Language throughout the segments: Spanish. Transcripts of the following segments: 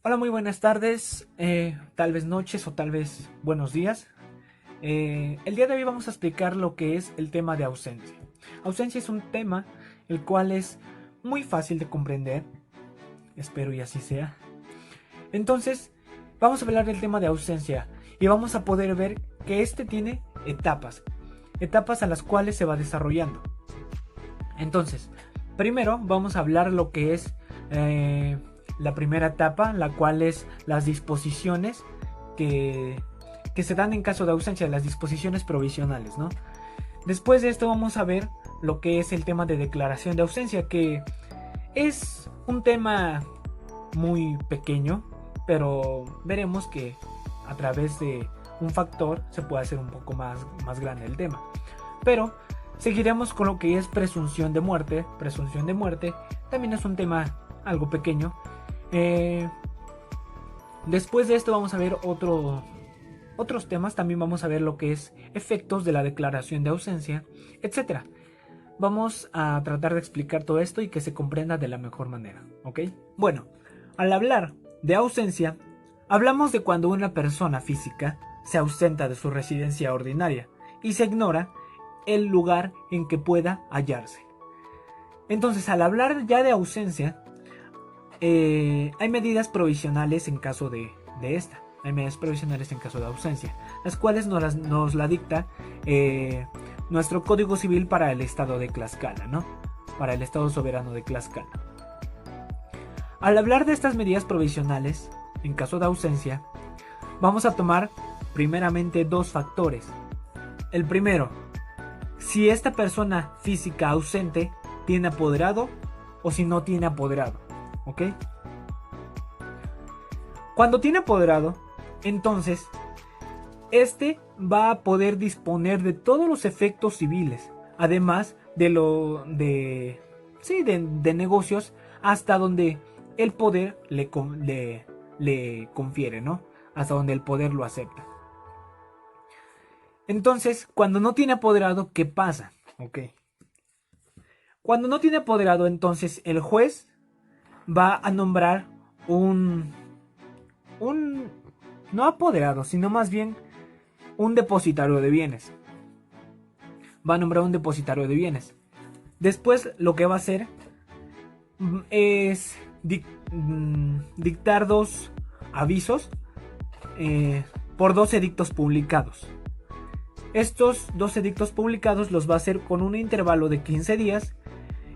Hola, muy buenas tardes, tal vez noches o tal vez buenos días. El día de hoy vamos a explicar lo que es el tema de ausencia. Ausencia es un tema el cual es muy fácil de comprender, espero y así sea. Entonces, vamos a hablar del tema de ausencia y vamos a poder ver que este tiene etapas a las cuales se va desarrollando. Entonces, primero vamos a hablar lo que es la primera etapa, la cual es las disposiciones que, que se dan en caso de ausencia, las disposiciones provisionales, ¿no? Después de esto vamos a ver lo que es el tema de declaración de ausencia, que es un tema muy pequeño, pero veremos que a través de un factor se puede hacer un poco más grande el tema. Pero seguiremos con lo que es presunción de muerte. Presunción de muerte también es un tema algo pequeño. Después de esto vamos a ver otros temas. También vamos a ver lo que es efectos de la declaración de ausencia, etcétera. Vamos a tratar de explicar todo esto y que se comprenda de la mejor manera, ¿ok? Bueno, al hablar de ausencia, hablamos de cuando una persona física se ausenta de su residencia ordinaria y se ignora el lugar en que pueda hallarse. Entonces, al hablar ya de ausencia, hay medidas provisionales en caso de esta. Hay medidas provisionales en caso de ausencia, las cuales nos la dicta nuestro Código Civil para el Estado de Tlaxcala, ¿no? Para el Estado Soberano de Tlaxcala. Al hablar de estas medidas provisionales, en caso de ausencia, vamos a tomar primeramente dos factores. El primero, si esta persona física ausente tiene apoderado o si no tiene apoderado, ¿ok? Cuando tiene apoderado, entonces, este va a poder disponer de todos los efectos civiles, además de negocios hasta donde el poder le confiere, ¿no? Hasta donde el poder lo acepta. Entonces, cuando no tiene apoderado, ¿qué pasa? Ok. Cuando no tiene apoderado, entonces el juez va a nombrar un no apoderado, sino más bien un depositario de bienes. Va a nombrar un depositario de bienes. Después lo que va a hacer es dictar dos avisos por dos edictos publicados. Estos dos edictos publicados los va a hacer con un intervalo de 15 días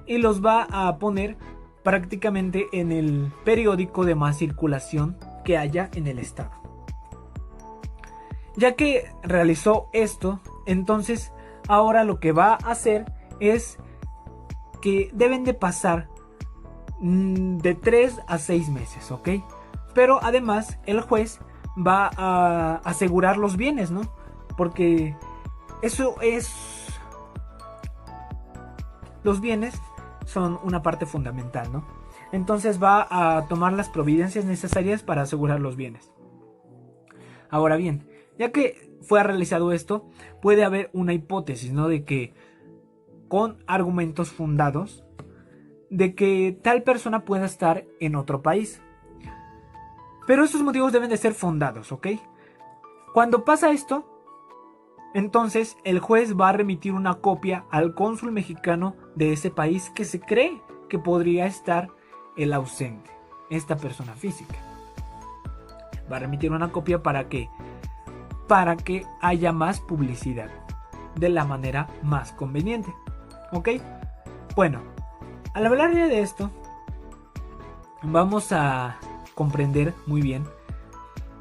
y los va a poner prácticamente en el periódico de más circulación que haya en el estado. Ya que realizó esto, entonces ahora lo que va a hacer es que deben de pasar de 3 a 6 meses, ¿ok? Pero además el juez va a asegurar los bienes, ¿no? Porque eso es... Los bienes son una parte fundamental, ¿no? Entonces va a tomar las providencias necesarias para asegurar los bienes. Ahora bien, ya que fue realizado esto, puede haber una hipótesis, ¿no? De que con argumentos fundados, de que tal persona pueda estar en otro país. Pero esos motivos deben de ser fundados, ¿ok? Cuando pasa esto, entonces el juez va a remitir una copia al cónsul mexicano de ese país que se cree que podría estar el ausente, esta persona física. Va a remitir una copia para que haya más publicidad de la manera más conveniente, ¿ok? Bueno, al hablar de esto, vamos a comprender muy bien,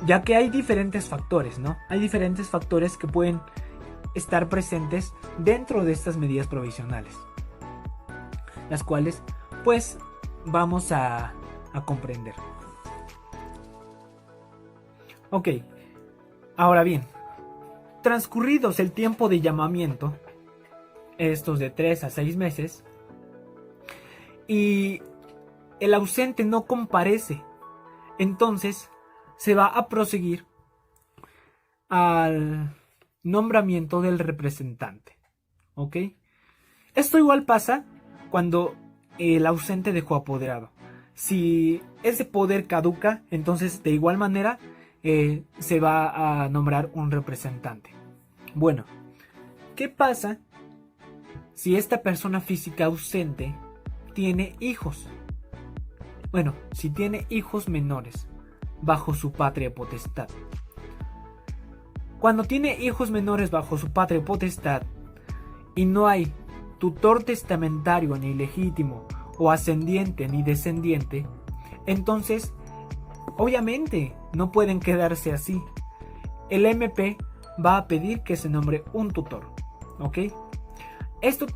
ya que hay diferentes factores, ¿no? Hay diferentes factores que pueden estar presentes dentro de estas medidas provisionales, las cuales pues vamos a comprender. Ok, ahora bien, transcurridos el tiempo de llamamiento, estos de 3 a 6 meses, y el ausente no comparece, entonces se va a proseguir al nombramiento del representante, ¿ok? Esto igual pasa cuando el ausente dejó apoderado. Si ese poder caduca, entonces de igual manera se va a nombrar un representante. Bueno, ¿qué pasa si esta persona física ausente tiene hijos? Bueno, si tiene hijos menores bajo su patria potestad. Cuando tiene hijos menores bajo su patria potestad y no hay tutor testamentario ni legítimo o ascendiente ni descendiente, entonces obviamente no pueden quedarse así. El MP va a pedir que se nombre un tutor, ¿ok? Esto,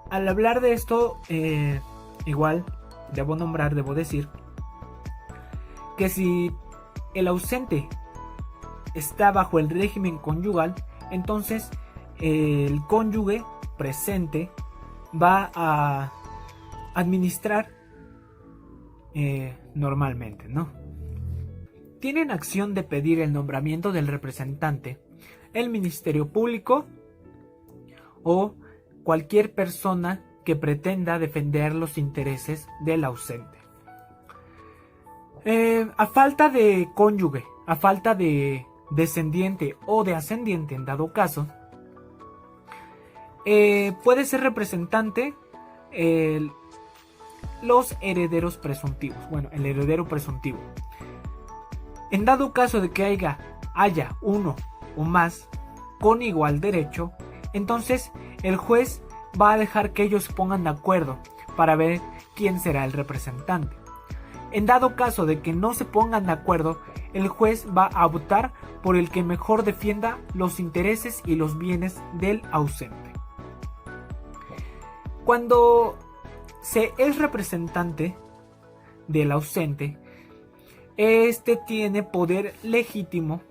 al hablar de esto, igual debo decir que si el ausente está bajo el régimen conyugal, entonces el cónyuge presente va a administrar normalmente, ¿no? Tienen acción de pedir el nombramiento del representante el Ministerio Público o cualquier persona que pretenda defender los intereses del ausente. A falta de cónyuge, a falta de descendiente o de ascendiente en dado caso, puede ser representante los herederos presuntivos. Bueno, el heredero presuntivo. En dado caso de que haya uno o más con igual derecho, entonces el juez va a dejar que ellos se pongan de acuerdo para ver quién será el representante. En dado caso de que no se pongan de acuerdo, el juez va a votar por el que mejor defienda los intereses y los bienes del ausente. Cuando se es representante del ausente, este tiene poder legítimo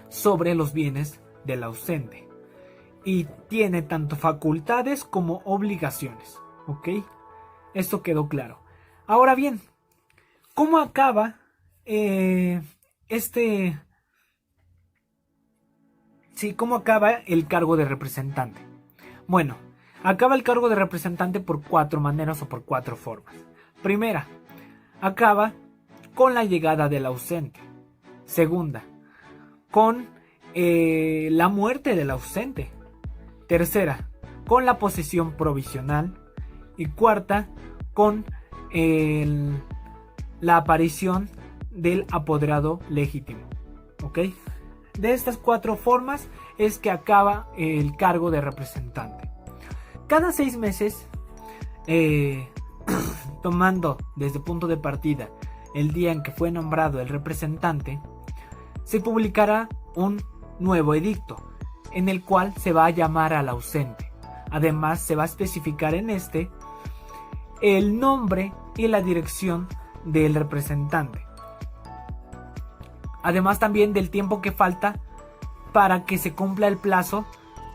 sobre los bienes del ausente y tiene tanto facultades como obligaciones, ¿ok? Esto quedó claro. Ahora bien, ¿cómo acaba cómo acaba el cargo de representante? Bueno, acaba el cargo de representante por 4 maneras o por 4 formas. Primera, acaba con la llegada del ausente. Segunda, con la muerte del ausente. Tercera, con la posesión provisional. Y cuarta, con la aparición del apoderado legítimo. ¿Ok? De estas 4 formas es que acaba el cargo de representante. Cada 6 meses, tomando desde punto de partida el día en que fue nombrado el representante, se publicará un nuevo edicto en el cual se va a llamar al ausente. Además, se va a especificar en este el nombre y la dirección del representante. Además también del tiempo que falta para que se cumpla el plazo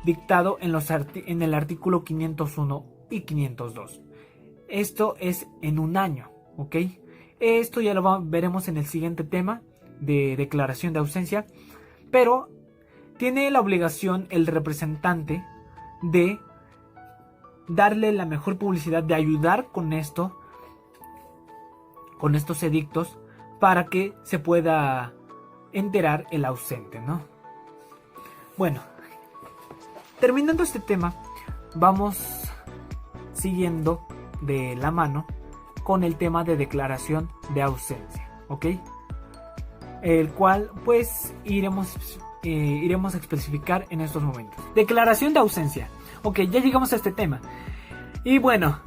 dictado en el artículo 501 y 502. Esto es en un año, ¿ok? Esto ya lo veremos en el siguiente tema de declaración de ausencia, pero tiene la obligación el representante de darle la mejor publicidad, de ayudar con esto, con estos edictos, para que se pueda enterar el ausente, ¿no? Bueno, terminando este tema, vamos siguiendo de la mano con el tema de declaración de ausencia, ¿ok? El cual pues iremos a especificar en estos momentos. Declaración de ausencia. Ok, ya llegamos a este tema. Y bueno,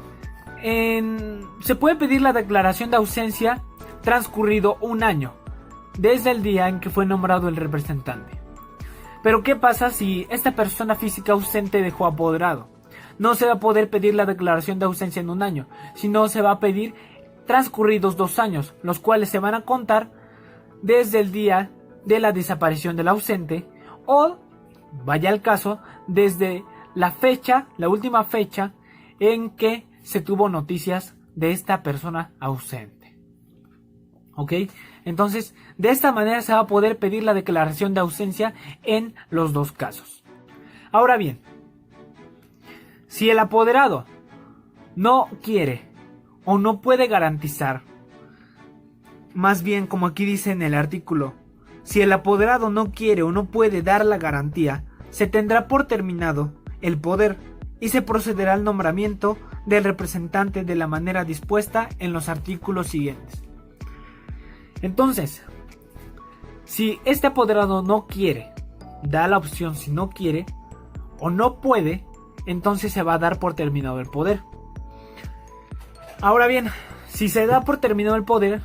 se puede pedir la declaración de ausencia transcurrido un año desde el día en que fue nombrado el representante. Pero ¿qué pasa si esta persona física ausente dejó apoderado? No se va a poder pedir la declaración de ausencia en un año, sino se va a pedir transcurridos 2 años, los cuales se van a contar desde el día de la desaparición del ausente, o, vaya al caso, desde la última fecha en que se tuvo noticias de esta persona ausente. ¿Ok? Entonces, de esta manera se va a poder pedir la declaración de ausencia en los 2 casos. Ahora bien, si el apoderado no quiere o no puede garantizar. Más bien, como aquí dice en el artículo, si el apoderado no quiere o no puede dar la garantía, se tendrá por terminado el poder y se procederá al nombramiento del representante de la manera dispuesta en los artículos siguientes. Entonces, si este apoderado no quiere, da la opción si no quiere o no puede, entonces se va a dar por terminado el poder. Ahora bien, si se da por terminado el poder,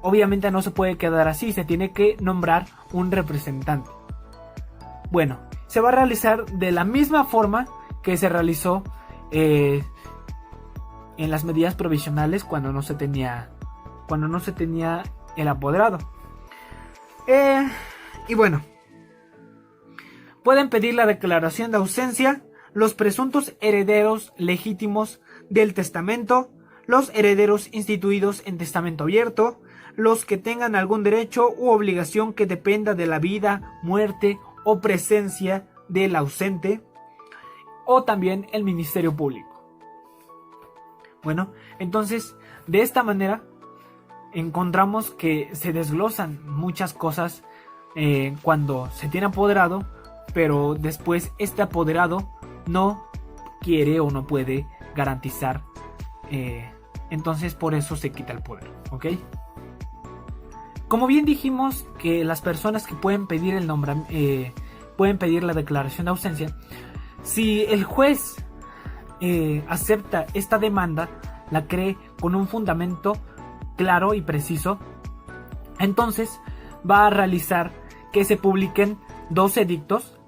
obviamente no se puede quedar así, se tiene que nombrar un representante. Bueno, se va a realizar de la misma forma que se realizó en las medidas provisionales cuando no se tenía el apoderado. Y bueno, pueden pedir la declaración de ausencia los presuntos herederos legítimos del testamento, los herederos instituidos en testamento abierto, los que tengan algún derecho u obligación que dependa de la vida, muerte o presencia del ausente, o también el Ministerio Público. Bueno, entonces de esta manera encontramos que se desglosan muchas cosas cuando se tiene apoderado, pero después este apoderado no quiere o no puede garantizar, entonces por eso se quita el poder, ¿ok? Como bien dijimos que las personas que pueden pedir pueden pedir la declaración de ausencia, si el juez acepta esta demanda, la cree con un fundamento claro y preciso, entonces va a realizar que se publiquen 2 edictos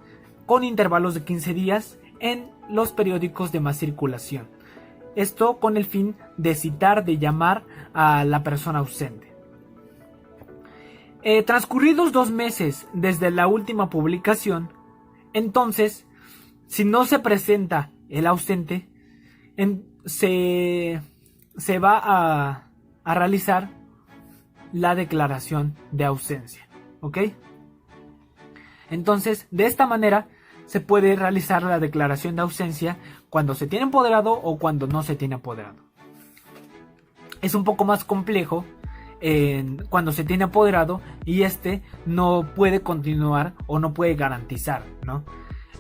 con intervalos de 15 días en los periódicos de más circulación. Esto con el fin de citar, de llamar a la persona ausente. Transcurridos 2 meses desde la última publicación, entonces, si no se presenta el ausente, se va a realizar la declaración de ausencia, ¿ok? Entonces, de esta manera se puede realizar la declaración de ausencia cuando se tiene apoderado o cuando no se tiene apoderado. Es un poco más complejo cuando se tiene apoderado y no puede continuar o no puede garantizar, ¿no?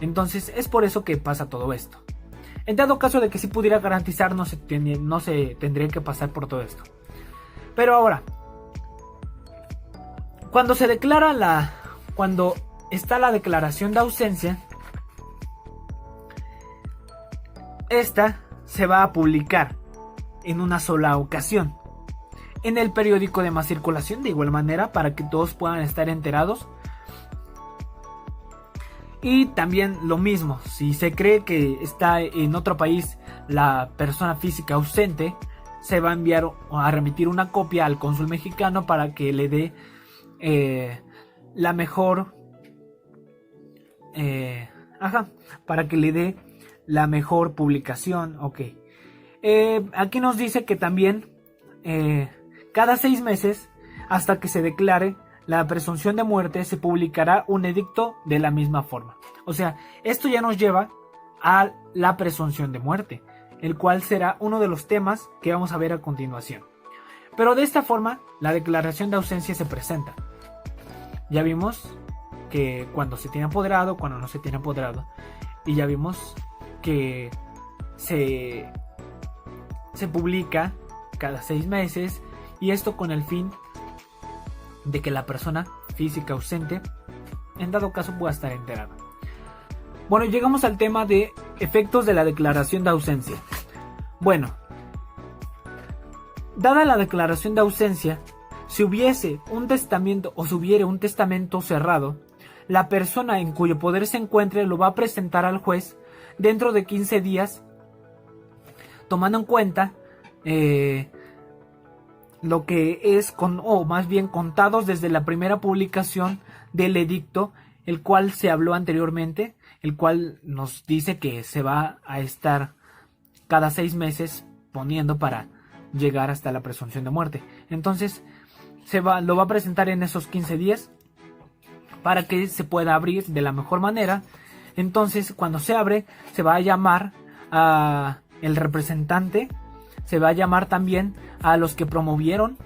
Entonces es por eso que pasa todo esto. En dado caso de que sí pudiera garantizar, no se tendría que pasar por todo esto. Pero ahora, cuando está la declaración de ausencia, esta se va a publicar en una sola ocasión en el periódico de más circulación, de igual manera, para que todos puedan estar enterados. Y también lo mismo, si se cree que está en otro país la persona física ausente, se va a enviar a remitir una copia al cónsul mexicano para que le dé la mejor publicación. Ok. Aquí nos dice que también cada 6 meses, hasta que se declare la presunción de muerte, se publicará un edicto de la misma forma. O sea, esto ya nos lleva a la presunción de muerte, el cual será uno de los temas que vamos a ver a continuación. Pero de esta forma, la declaración de ausencia se presenta. Ya vimos que cuando se tiene apoderado, cuando no se tiene apoderado, y ya vimos que se publica cada 6 meses, y esto con el fin de que la persona física ausente, en dado caso, pueda estar enterada. Bueno, llegamos al tema de efectos de la declaración de ausencia. Bueno, dada la declaración de ausencia, si hubiese un testamento o si hubiere un testamento cerrado, la persona en cuyo poder se encuentre lo va a presentar al juez dentro de 15 días, tomando en cuenta lo que es más bien contados desde la primera publicación del edicto, el cual se habló anteriormente, el cual nos dice que se va a estar cada 6 meses poniendo para llegar hasta la presunción de muerte. Entonces lo va a presentar en esos 15 días para que se pueda abrir de la mejor manera. Entonces, cuando se abre, se va a llamar a el representante se va a llamar también a los que promovieron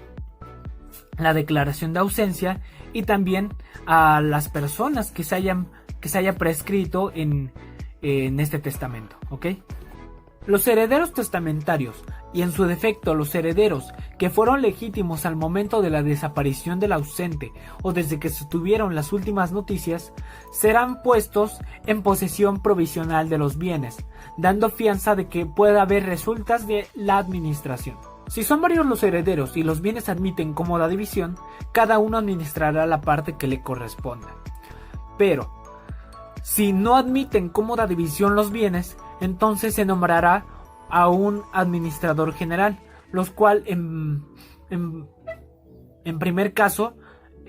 la declaración de ausencia y también a las personas que se haya prescrito en este testamento, ¿ok? Los herederos testamentarios y en su defecto los herederos que fueron legítimos al momento de la desaparición del ausente o desde que se tuvieron las últimas noticias serán puestos en posesión provisional de los bienes, dando fianza de que pueda haber resultas de la administración. Si son varios los herederos y los bienes admiten cómoda división, cada uno administrará la parte que le corresponda. Pero, si no admiten cómoda división los bienes, entonces se nombrará a un administrador general, los cual en primer caso,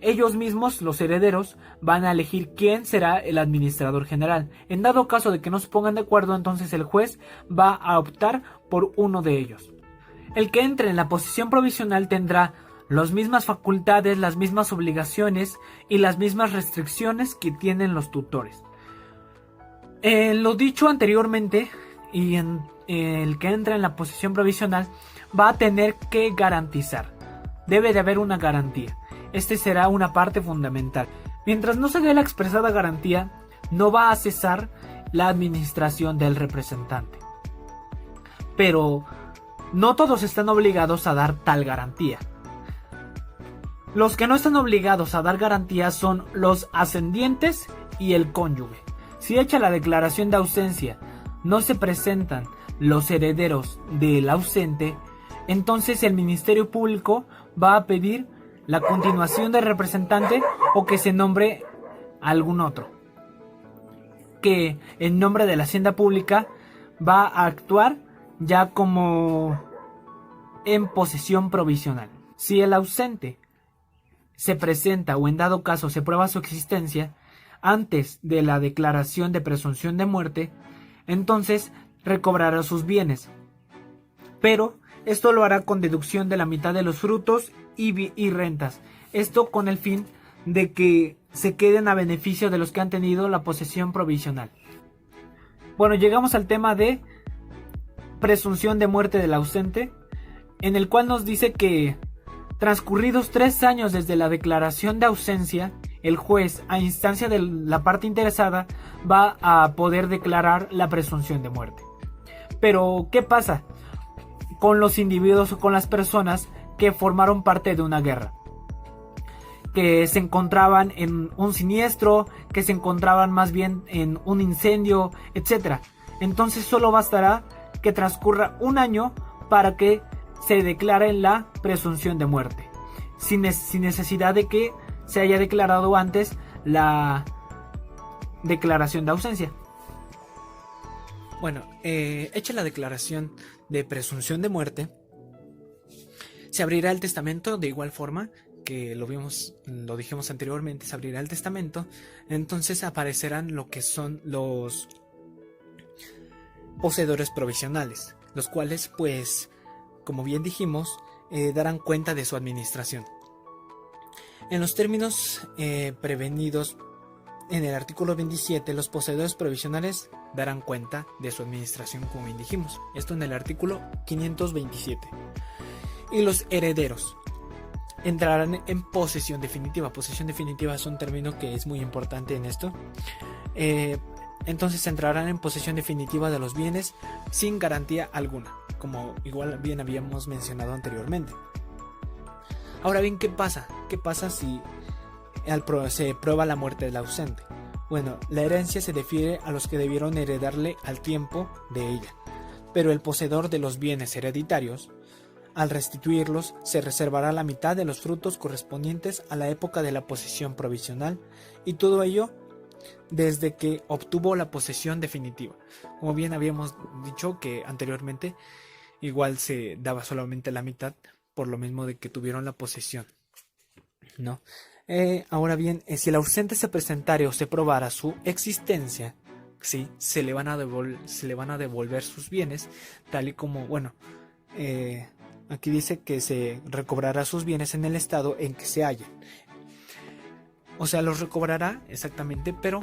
ellos mismos, los herederos, van a elegir quién será el administrador general. En dado caso de que no se pongan de acuerdo, entonces el juez va a optar por uno de ellos. El que entre en la posesión provisional tendrá las mismas facultades, las mismas obligaciones y las mismas restricciones que tienen los tutores. Lo dicho anteriormente, y el que entra en la posesión provisional va a tener que garantizar. Debe de haber una garantía. Este será una parte fundamental. Mientras no se dé la expresada garantía, no va a cesar la administración del representante. Pero no todos están obligados a dar tal garantía. Los que no están obligados a dar garantía son los ascendientes y el cónyuge. Si hecha la declaración de ausencia, no se presentan los herederos del ausente, entonces el Ministerio Público va a pedir la continuación del representante o que se nombre algún otro, que en nombre de la Hacienda Pública va a actuar ya como en posesión provisional. Si el ausente se presenta o en dado caso se prueba su existencia antes de la declaración de presunción de muerte, entonces recobrará sus bienes, pero esto lo hará con deducción de la mitad de los frutos y rentas, esto con el fin de que se queden a beneficio de los que han tenido la posesión provisional. Bueno, llegamos al tema de presunción de muerte del ausente, en el cual nos dice que transcurridos 3 años desde la declaración de ausencia, el juez, a instancia de la parte interesada, va a poder declarar la presunción de muerte. Pero, ¿qué pasa con los individuos o con las personas que formaron parte de una guerra? Que se encontraban en un siniestro, que se encontraban más bien en un incendio, etc. Entonces solo bastará que transcurra 1 año para que se declare la presunción de muerte, sin necesidad de que se haya declarado antes la declaración de ausencia. Bueno, hecha la declaración de presunción de muerte, se abrirá el testamento de igual forma que lo dijimos anteriormente, se abrirá el testamento, entonces aparecerán lo que son los poseedores provisionales, los cuales, pues, como bien dijimos, darán cuenta de su administración. En los términos prevenidos en el artículo 27, los poseedores provisionales darán cuenta de su administración, como bien dijimos. Esto en el artículo 527. Y los herederos entrarán en posesión definitiva. Posesión definitiva es un término que es muy importante en esto. Entonces entrarán en posesión definitiva de los bienes sin garantía alguna, como igual bien habíamos mencionado anteriormente. Ahora bien, ¿qué pasa? ¿Qué pasa si se prueba la muerte del ausente? Bueno, la herencia se refiere a los que debieron heredarle al tiempo de ella, pero el poseedor de los bienes hereditarios, al restituirlos, se reservará la mitad de los frutos correspondientes a la época de la posesión provisional, y todo ello desde que obtuvo la posesión definitiva. Como bien habíamos dicho que anteriormente, igual se daba solamente la mitad, por lo mismo de que tuvieron la posesión, ¿no? Ahora bien, si el ausente se presentara o se probara su existencia, ¿sí? se le van a devolver sus bienes, tal y como, bueno, aquí dice que se recobrará sus bienes en el estado en que se hallen. O sea, los recobrará exactamente, pero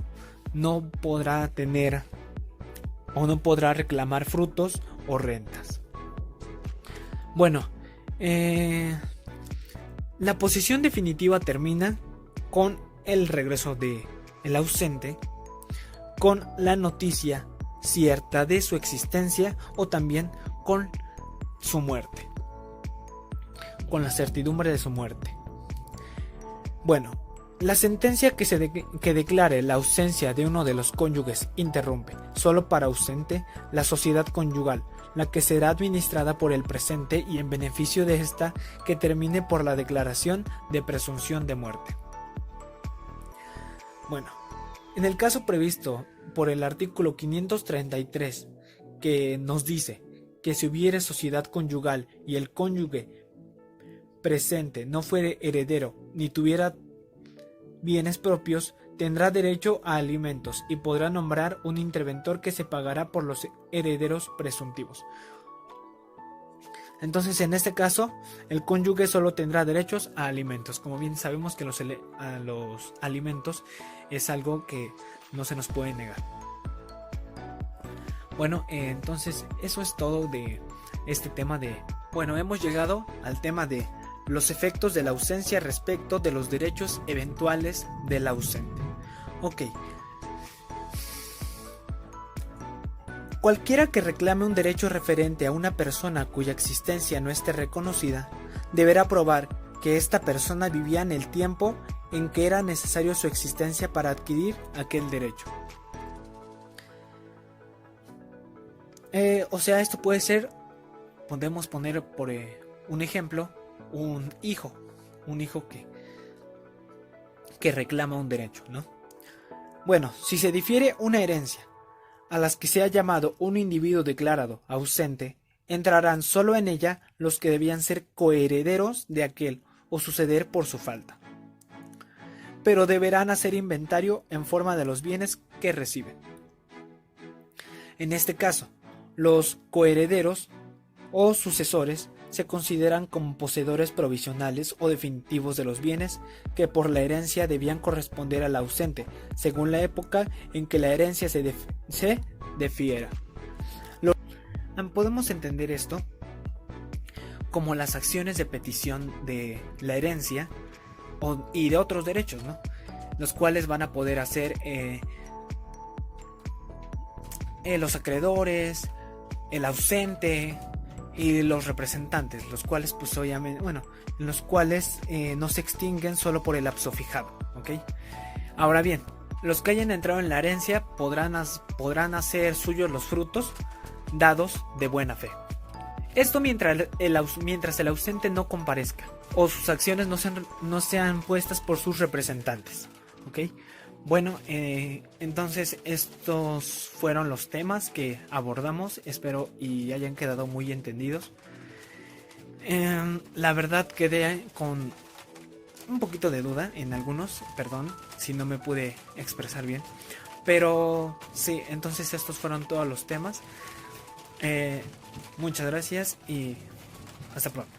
no podrá tener o no podrá reclamar frutos o rentas. Bueno, la posición definitiva termina con el regreso de el ausente, con la noticia cierta de su existencia o también con su muerte, con la certidumbre de su muerte. Bueno, la sentencia que declare la ausencia de uno de los cónyuges interrumpe, solo para ausente, la sociedad conyugal, la que será administrada por el presente y en beneficio de esta que termine por la declaración de presunción de muerte. Bueno, en el caso previsto por el artículo 533, que nos dice que si hubiere sociedad conyugal y el cónyuge presente no fuere heredero ni tuviera bienes propios, tendrá derecho a alimentos y podrá nombrar un interventor que se pagará por los herederos presuntivos. Entonces, en este caso, el cónyuge solo tendrá derechos a alimentos. Como bien sabemos que los alimentos es algo que no se nos puede negar. Bueno, entonces eso es todo de este tema de... Bueno, hemos llegado al tema de los efectos de la ausencia respecto de los derechos eventuales del ausente. Ok. Cualquiera que reclame un derecho referente a una persona cuya existencia no esté reconocida, deberá probar que esta persona vivía en el tiempo en que era necesario su existencia para adquirir aquel derecho. O sea, esto puede ser, podemos poner por un ejemplo, un hijo que reclama un derecho, ¿no? Bueno, si se difiere una herencia a las que se ha llamado un individuo declarado ausente, entrarán solo en ella los que debían ser coherederos de aquel o suceder por su falta, pero deberán hacer inventario en forma de los bienes que reciben. En este caso, los coherederos o sucesores se consideran como poseedores provisionales o definitivos de los bienes que por la herencia debían corresponder al ausente, según la época en que la herencia se defiera. Podemos entender esto como las acciones de petición de la herencia y de otros derechos, ¿no? Los cuales van a poder hacer los acreedores, el ausente y los representantes, los cuales pues obviamente, los cuales no se extinguen solo por el lapso fijado, ¿ok? Ahora bien, los que hayan entrado en la herencia podrán hacer suyos los frutos dados de buena fe. Esto mientras el ausente no comparezca o sus acciones no sean puestas por sus representantes, ¿ok? Bueno, entonces estos fueron los temas que abordamos, espero y hayan quedado muy entendidos. La verdad quedé con un poquito de duda en algunos, perdón si no me pude expresar bien, pero sí, entonces estos fueron todos los temas. Muchas gracias y hasta pronto.